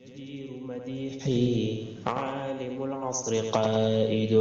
جدير مديحي عالم العصر قائد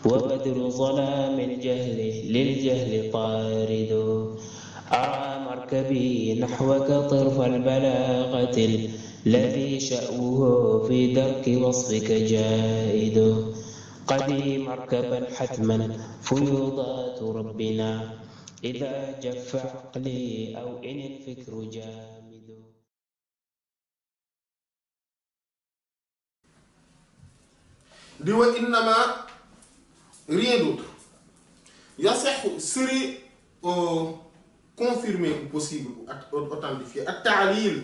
وبدر ظلام الجهل للجهل طارد أرى مركبي نحوك طرف البلاغة الذي شأوه في درك وصفك جائد قدي مركبا حتما فيوضات ربنا إذا جف عقلي أو إن الفكر جامد. di wa innama rien d'autre yasih serait confirmé ou possible ou authentifié ak ta'lil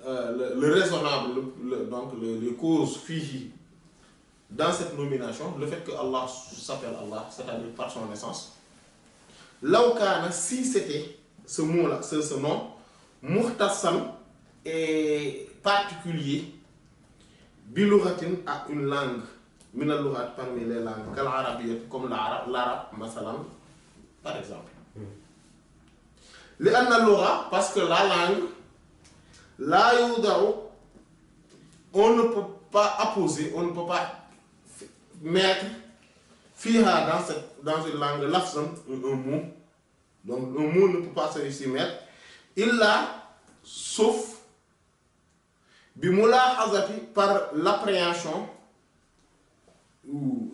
le raisonnable donc les causes fihi dans cette nomination, le fait que Allah s'appelle Allah, c'est-à-dire par son essence. Law kana, si c'était ce mot-là, ce nom, muhtassan et particulier, bilughatin à une langue, min al-lughat parmi les langues, kal arabiyyah, comme l'arabe, masalan, par exemple. Li'anna al-lugha, parce que la langue, la yuda'u, on ne peut pas apposer, on ne peut pas mettre fiha dans une langue lafzan un mot, donc un mot ne peut pas s'y mettre illa sauf bi mulahazati par l'appréhension ou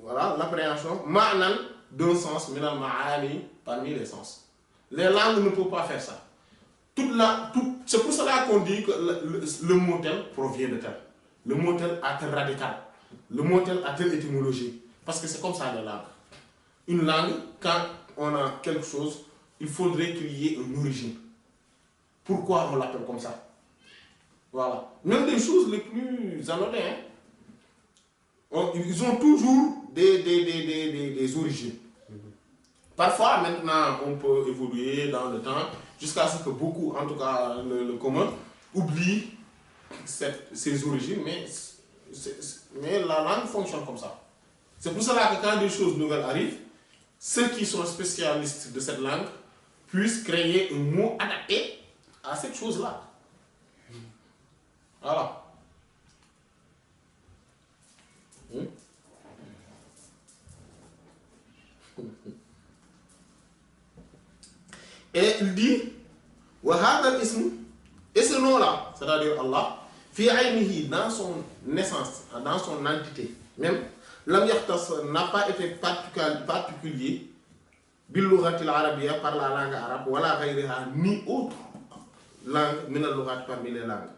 voilà l'appréhension ma'nan d'un sens minal ma'ani parmi les sens. Les langues ne peuvent pas faire ça. C'est pour cela qu'on dit que le mot tel provient de tel, le mot tel a tel radical, le mot tel a telle étymologie, parce que c'est comme ça les langues. Une langue, quand on a quelque chose, il faudrait qu'il y ait une origine. Pourquoi on l'appelle comme ça? Voilà. Même des choses les plus anodines, ils ont toujours des origines. Parfois, maintenant, on peut évoluer dans le temps, jusqu'à ce que beaucoup, en tout cas le commun, oublient ses origines, mais la langue fonctionne comme ça. C'est pour cela que quand des choses nouvelles arrivent, ceux qui sont spécialistes de cette langue puissent créer un mot adapté à cette chose-là. Voilà. Et il dit, wa hadha al-ism, et ce nom-là, c'est-à-dire Allah, fi aynihi, dans son essence, dans son entité même, lam yahtas n'a pas été particulier bil lughati al-arabiyya par la langue arabe, wala ghayriha, ni autre langue min al-lughat parmi les langues.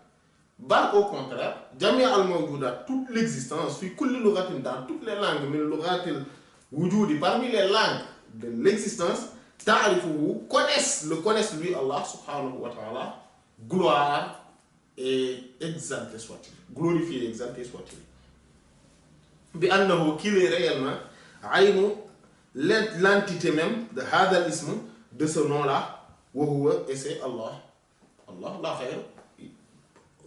Bal au contraire, jami' al-mawjudat, toute l'existence, fi kulli lughatin, dans toutes les langues, min al-lughat al-wujudi, parmi les langues de l'existence, ta'rifuhu, connaissent lui Allah subhanahu wa ta'ala, gloire et exalté soit-il, glorifié et exalté soit-il. Bi annahu, qu'il est réellement aynu, l'entité même de hadha al-ism, de ce nom-là, wa huwa, et c'est Allah. Allah, la khayr,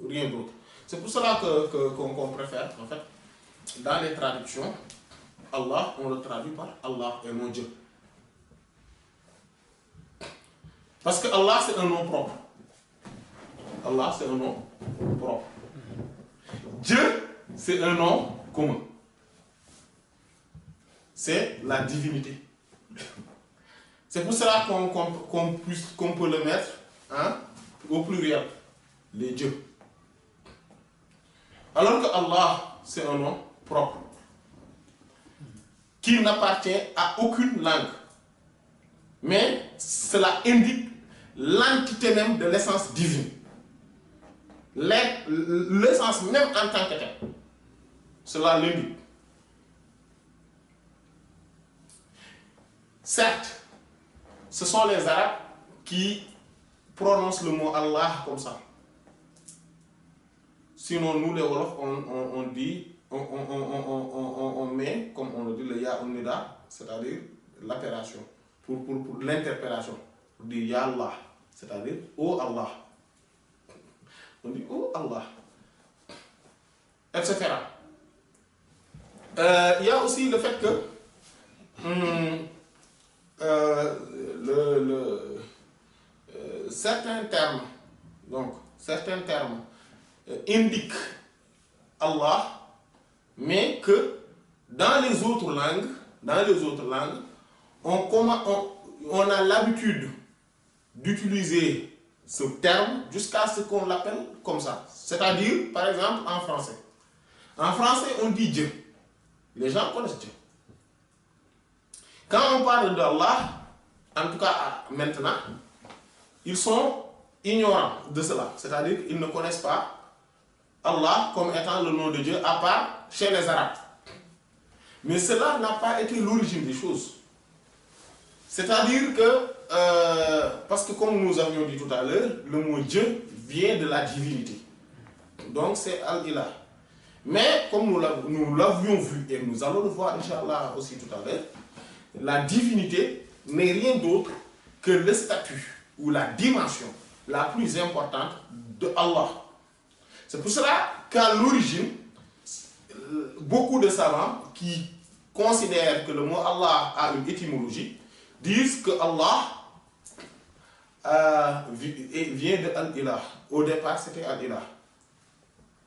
rien d'autre. C'est pour cela qu'on préfère, en fait, dans les traductions, Allah, on le traduit par Allah et mon Dieu. Parce que Allah, c'est un nom propre. Allah, c'est un nom propre. Dieu, c'est un nom commun. C'est la divinité. C'est pour cela qu'on peut le mettre au pluriel, les dieux. Alors que Allah, c'est un nom propre, qui n'appartient à aucune langue. Mais cela indique l'entité même de l'essence divine. L'essence même en tant que telle. Cela l'indique. Certes, ce sont les Arabes qui prononcent le mot Allah comme ça. Sinon, nous les Wolof, on dit, on met, comme on le dit, le Ya Nida, c'est-à-dire l'appellation, pour l'interpellation. On dit Ya Allah, c'est-à-dire Oh Allah. On dit Oh Allah, etc. Il y a aussi le fait que certains termes, donc certains termes indiquent Allah, mais que dans les autres langues, on a l'habitude d'utiliser ce terme jusqu'à ce qu'on l'appelle comme ça. C'est-à-dire, par exemple, en français. En français, on dit Dieu. Les gens connaissent Dieu. Quand on parle d'Allah, en tout cas maintenant, ils sont ignorants de cela. C'est-à-dire qu'ils ne connaissent pas Allah comme étant le nom de Dieu, à part chez les Arabes. Mais cela n'a pas été l'origine des choses. C'est-à-dire que, parce que comme nous avions dit tout à l'heure, le mot Dieu vient de la divinité. Donc c'est Al-Ilah. Mais comme nous l'avions vu, et nous allons le voir, Inch'Allah, aussi tout à l'heure, la divinité n'est rien d'autre que le statut ou la dimension la plus importante de Allah. C'est pour cela qu'à l'origine, beaucoup de savants qui considèrent que le mot Allah a une étymologie disent que Allah vient de Al-Ilah. Au départ, c'était Al-Ilah.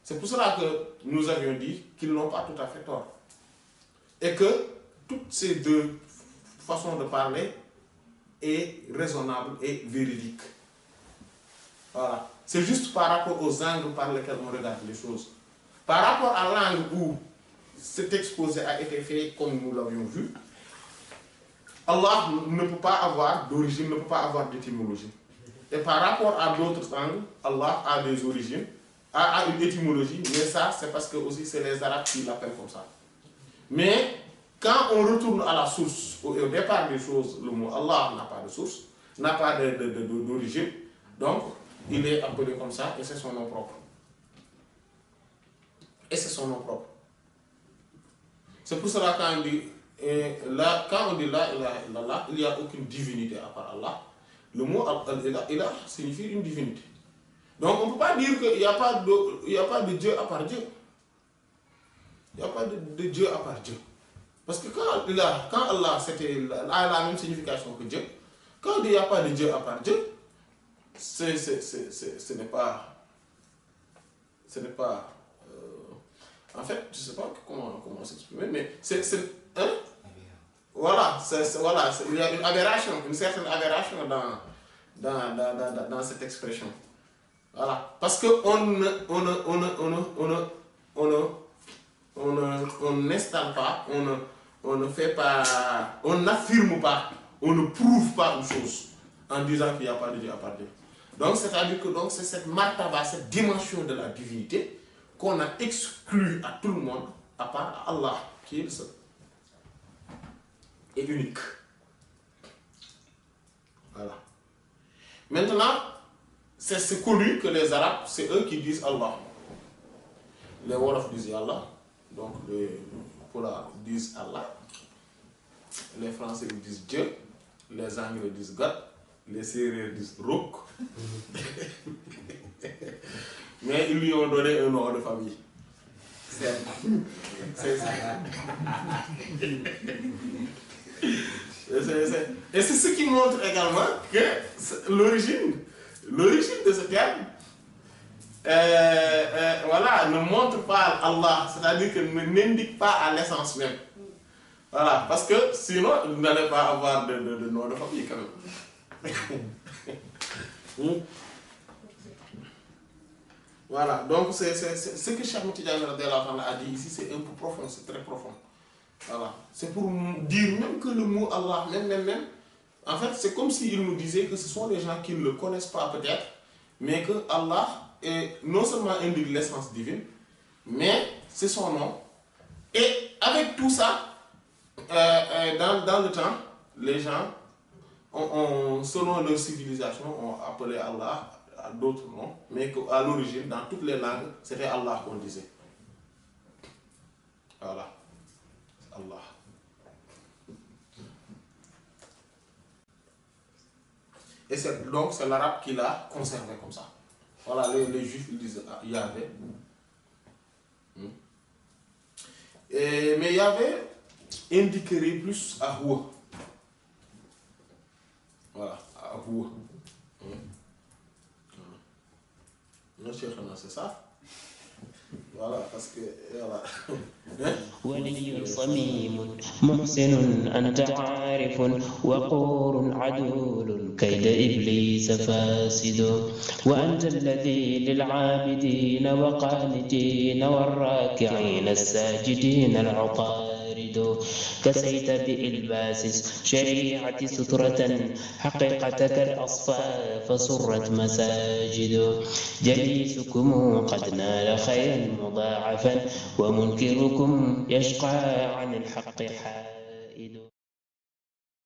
C'est pour cela que nous avions dit qu'ils n'ont pas tout à fait tort. Et que toutes ces deux façons de parler est raisonnable et véridique. Voilà. C'est juste par rapport aux angles par lesquels on regarde les choses. Par rapport à l'angle où cet exposé a été fait, comme nous l'avions vu, Allah ne peut pas avoir d'origine, ne peut pas avoir d'étymologie. Et par rapport à d'autres angles, Allah a des origines, a une étymologie, mais ça, c'est parce que aussi c'est les Arabes qui l'appellent comme ça. Mais quand on retourne à la source, au départ des choses, le mot Allah n'a pas de source, n'a pas d'origine, donc il est appelé comme ça et c'est son nom propre. Et c'est son nom propre. C'est pour cela quand on dit là, il n'y a aucune divinité à part Allah. Le mot Ilah signifie une divinité. Donc on ne peut pas dire qu'il n'y a pas de Dieu à part Dieu. Il n'y a pas de Dieu à part Dieu. Parce que quand Allah a la même signification que Dieu, quand on dit qu'il n'y a pas de Dieu à part Dieu, ce n'est pas. En fait, je ne sais pas comment s'exprimer, mais hein? Voilà, il y a une aberration, une certaine aberration dans cette expression. Voilà, parce qu'on n'installe pas, on ne fait pas, on n'affirme pas, on ne prouve pas une chose en disant qu'il n'y a pas de Dieu à part Dieu. Donc, c'est-à-dire que c'est cette martaba, cette dimension de la divinité qu'on a exclue à tout le monde, à part Allah, qui est le seul et unique. Voilà. Maintenant, c'est connu que les Arabes, c'est eux qui disent Allah. Les Wolof disent Allah, donc les Pola disent Allah, les Français disent Dieu, les Anglais disent God, les Syriens disent Rouk. Mais ils lui ont donné un nom de famille. C'est ça. Et c'est ce qui montre également que l'origine de ce terme voilà, ne montre pas Allah, c'est-à-dire que n'indique pas à l'essence même. Voilà, parce que sinon, il n'allait pas avoir de nom de famille quand même. Voilà, donc c'est ce que Cheikh Tidiane a dit ici, c'est un peu profond, c'est très profond. Voilà, c'est pour dire même que le mot Allah, même, en fait, c'est comme s'il nous disait que ce sont des gens qui ne le connaissent pas peut-être, mais que Allah est non seulement indique l'essence divine, mais c'est son nom. Et avec tout ça, dans le temps, les gens, selon leur civilisation, ont appelé Allah à d'autres noms, mais qu'à l'origine, dans toutes les langues, c'était Allah qu'on disait. Voilà. Allah. Et donc c'est l'arabe qui l'a conservé comme ça. Voilà, les juifs ils disent Yahvé. Mais Yahvé indiquerait plus à Huwa. Voilà, à Huwa. non Cheikhna c'est ça voilà parce que voilà ولي صميم محسن أنت عارف وقور عدول كيد إبليس فاسد وأنت الذي للعابدين وقانتين والراكعين الساجدين العطارد كسيت بإلباس شريعة سترة حقيقتك الأصفى فسرت مساجد جليسكم قد نال خيرا مضاعفا ومنكركم يشقى عن الحق حائد